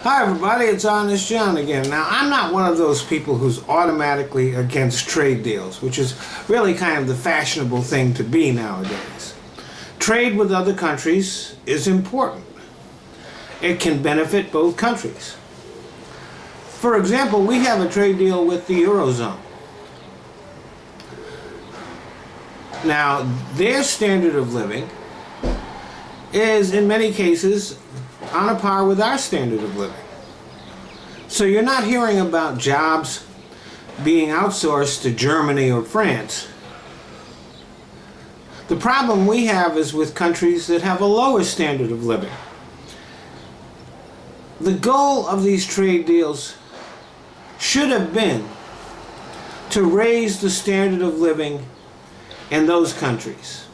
Hi everybody, it's Honest John again. Now, I'm not one of those people who's automatically against trade deals, which is really kind of the fashionable thing to be nowadays. Trade with other countries is important. It can benefit both countries. For example, we have a trade deal with the Eurozone. Now, their standard of living is, in many cases, on a par with our standard of living. So you're not hearing about jobs being outsourced to Germany or France. The problem we have is with countries that have a lower standard of living. The goal of these trade deals should have been to raise the standard of living in those countries.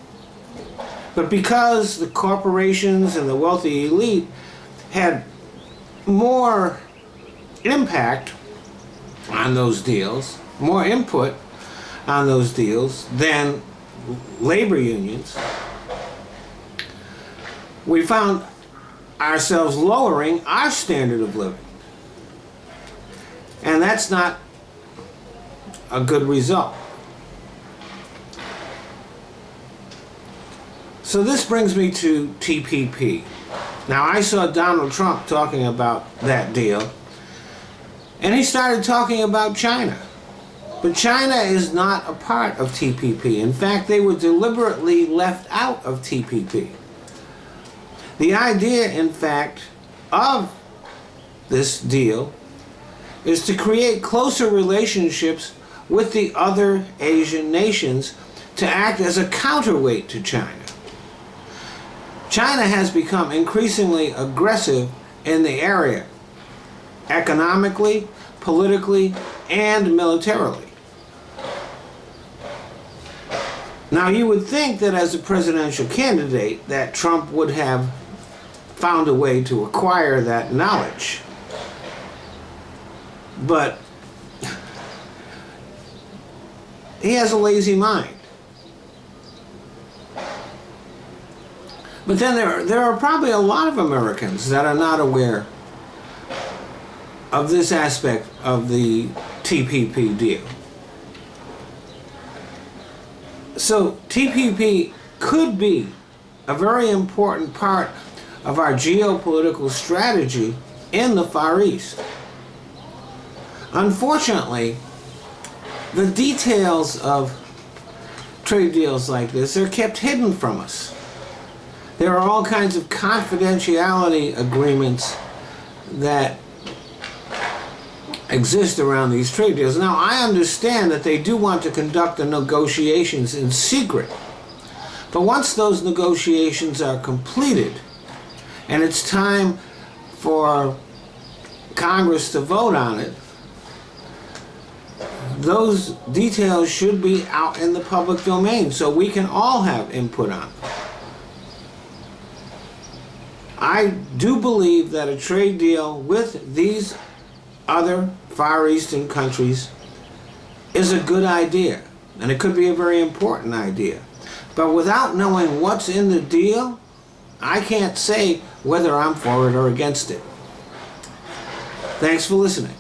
But because the corporations and the wealthy elite had more impact on those deals, more input on those deals than labor unions, we found ourselves lowering our standard of living. And that's not a good result. So this brings me to TPP. Now, I saw Donald Trump talking about that deal, and he started talking about China. But China is not a part of TPP. In fact, they were deliberately left out of TPP. The idea, in fact, of this deal is to create closer relationships with the other Asian nations to act as a counterweight to China. China has become increasingly aggressive in the area, economically, politically, and militarily. Now, you would think that as a presidential candidate that Trump would have found a way to acquire that knowledge. But he has a lazy mind. But then there are probably a lot of Americans that are not aware of this aspect of the TPP deal. So TPP could be a very important part of our geopolitical strategy in the Far East. Unfortunately, the details of trade deals like this are kept hidden from us. There are all kinds of confidentiality agreements that exist around these trade deals. Now, I understand that they do want to conduct the negotiations in secret. But once those negotiations are completed and it's time for Congress to vote on it, those details should be out in the public domain so we can all have input on them. I do believe that a trade deal with these other Far Eastern countries is a good idea, and it could be a very important idea. But without knowing what's in the deal, I can't say whether I'm for it or against it. Thanks for listening.